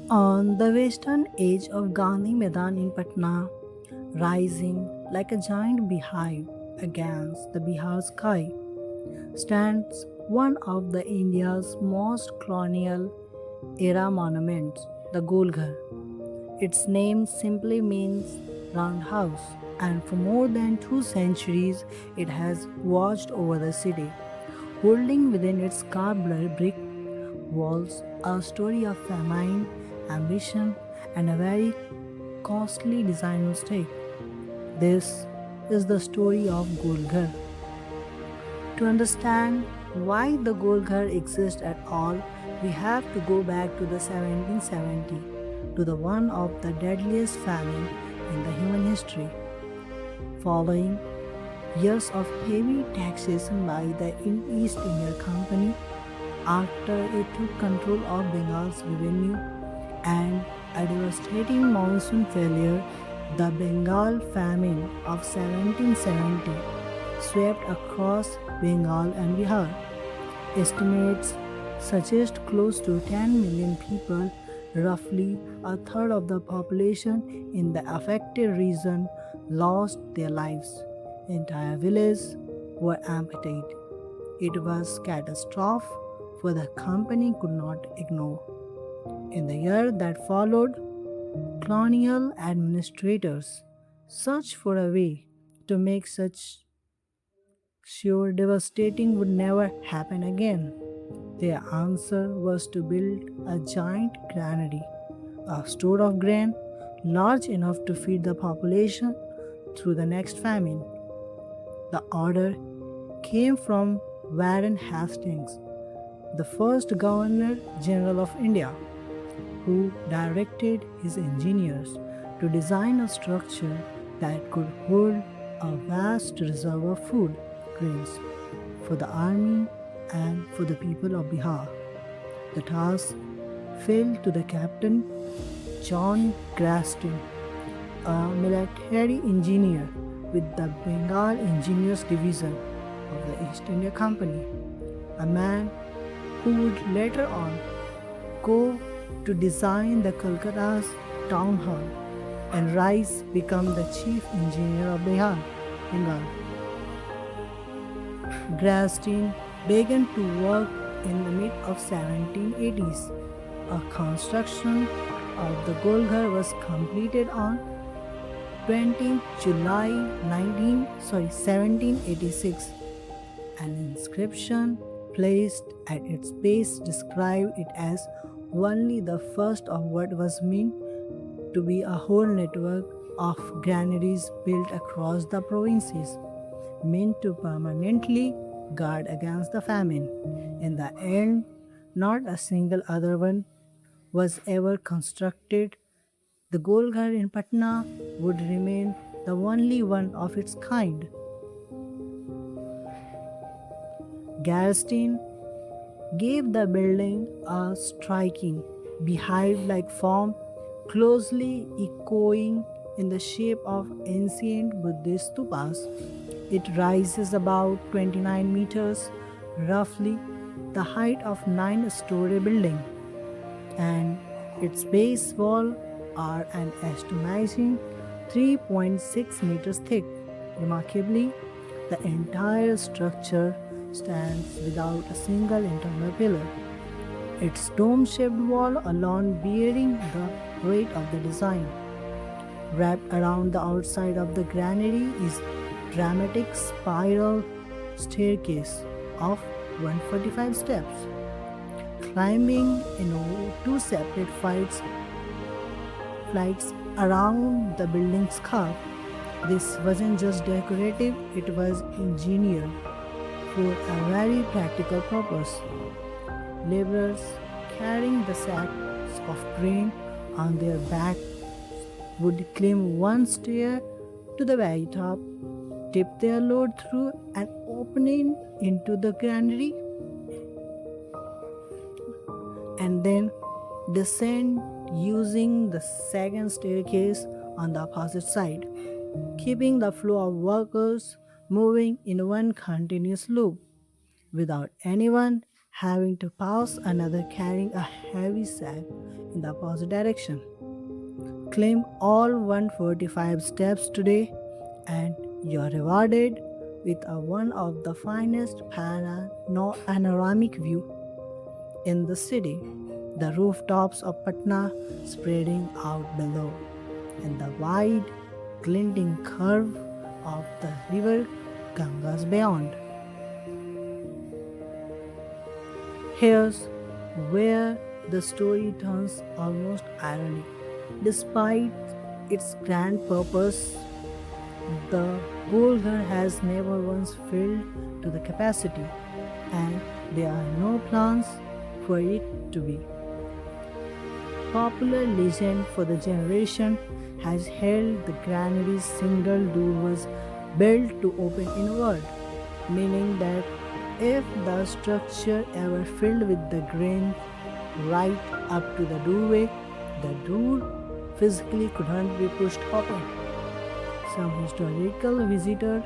On the western edge of Gandhi Maidan in Patna, rising like a giant beehive against the Bihar sky, stands one of the India's most colonial era monuments, the Golghar. Its name simply means round house, and for more than 2 centuries it has watched over the city, holding within its carved brick walls a story of famine, ambition, and a very costly design mistake. This is the story of Golghar. To understand why the Golghar exists at all, we have to go back to the 1770, to the one of the deadliest famine in the human history. Following years of heavy taxation by the East India Company, after it took control of Bengal's revenue and a devastating monsoon failure, the Bengal famine of 1770 swept across Bengal and Bihar. Estimates suggest close to 10 million people, roughly a third of the population in the affected region, lost their lives. Entire villages were amputated. It was catastrophe for the company could not ignore. In the year that followed, colonial administrators searched for a way to make such sure devastating would never happen again. Their answer was to build a giant granary, a store of grain large enough to feed the population through the next famine. The order came from Warren Hastings, the first Governor General of India, who directed his engineers to design a structure that could hold a vast reserve of food, grains, for the army and for the people of Bihar. The task fell to the Captain John Garstin, a military engineer with the Bengal Engineers Division of the East India Company, a man who would later on go to design the Calcutta's town hall and rise become the chief engineer of Bihar, Bengal. Garstin began to work in the mid of 1780s. A construction of the Golghar was completed on 20th July 1786. An inscription placed at its base described it as only the first of what was meant to be a whole network of granaries built across the provinces, meant to permanently guard against the famine. In the end, not a single other one was ever constructed. The Golghar in Patna would remain the only one of its kind. Garstin gave the building a striking, beehive-like form, closely echoing in the shape of ancient Buddhist stupas. It rises about 29 meters, roughly the height of 9-story building, and its base wall are an astonishing 3.6 meters thick. Remarkably, the entire structure stands without a single internal pillar, its dome-shaped wall alone bearing the weight of the design. Wrapped around the outside of the granary is dramatic spiral staircase of 145 steps, climbing in two separate flights around the building's curve. This wasn't just decorative, it was engineered for a very practical purpose. Laborers carrying the sacks of grain on their back would climb one stair to the very top, tip their load through an opening into the granary, and then descend using the second staircase on the opposite side, keeping the flow of workers moving in one continuous loop without anyone having to pass another carrying a heavy sack in the opposite direction. Climb all 145 steps today, and you're rewarded with one of the finest panoramic view in the city. The rooftops of Patna spreading out below, and the wide, glinting curve of the river Ganga's beyond. Here's where the story turns almost ironic. Despite its grand purpose, the Golghar has never once filled to the capacity, and there are no plans for it to be. Popular legend for the generation has held the granary's single door was built to open inward, meaning that if the structure ever filled with the grain right up to the doorway, the door physically couldn't be pushed open. Some historical visitors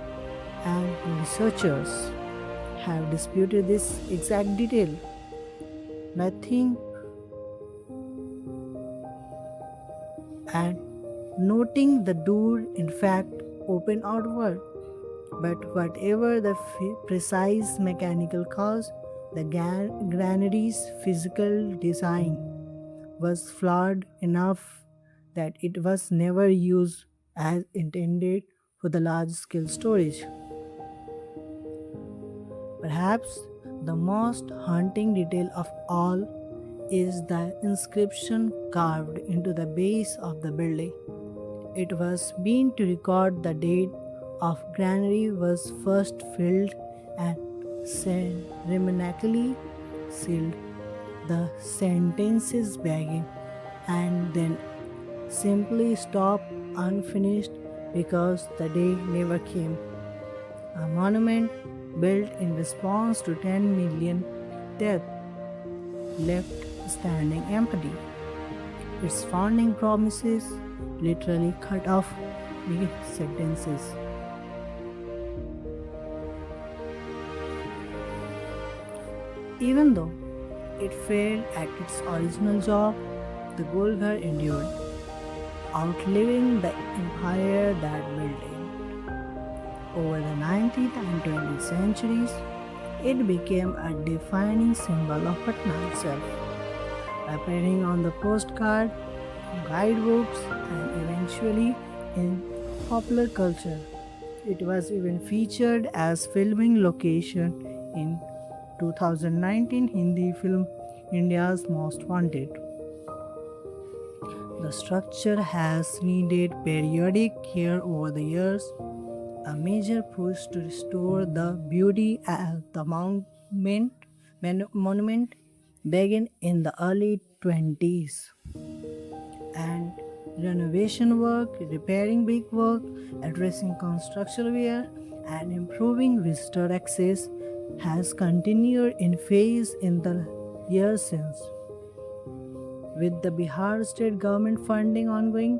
and researchers have disputed this exact detail. Nothing and noting the door in fact open outward. But whatever the precise mechanical cause, the granary's physical design was flawed enough that it was never used as intended for the large scale storage. Perhaps the most haunting detail of all is the inscription carved into the base of the building. It was meant to record the date of granary was first filled and ceremonially sealed, the sentences begging, and then simply stop unfinished because the day never came. A monument built in response to 10 million deaths left standing empty. Its founding promises literally cut off mid sentences. Even though it failed at its original job, the Golghar endured, outliving the empire that built it. Over the 19th and 20th centuries, it became a defining symbol of Patna itself, appearing on the postcard, guidebooks, and eventually in popular culture. It was even featured as filming location in 2019 Hindi film India's Most Wanted. The structure has needed periodic care over the years, a major push to restore the beauty of the monument began in the early 20s, and renovation work, repairing brickwork, addressing construction wear, and improving visitor access has continued in phase in the years since. With the Bihar state government funding ongoing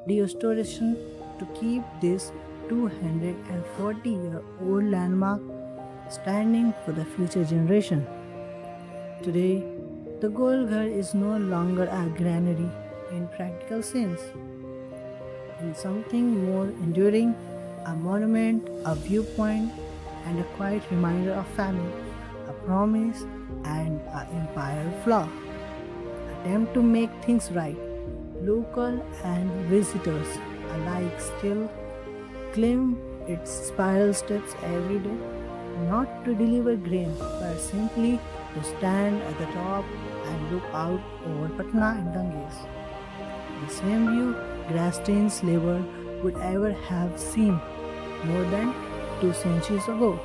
restoration to keep this 240-year-old landmark standing for the future generation. Today, the Golghar is no longer a granary in practical sense, in something more enduring, a monument, a viewpoint, and a quiet reminder of family, a promise, and an empire flaw. Attempt to make things right. Local and visitors alike still climb its spiral steps every day, not to deliver grain, but simply to stand at the top and look out over Patna and Ganges. The same view Garstin's labor would ever have seen more than 2 centuries ago.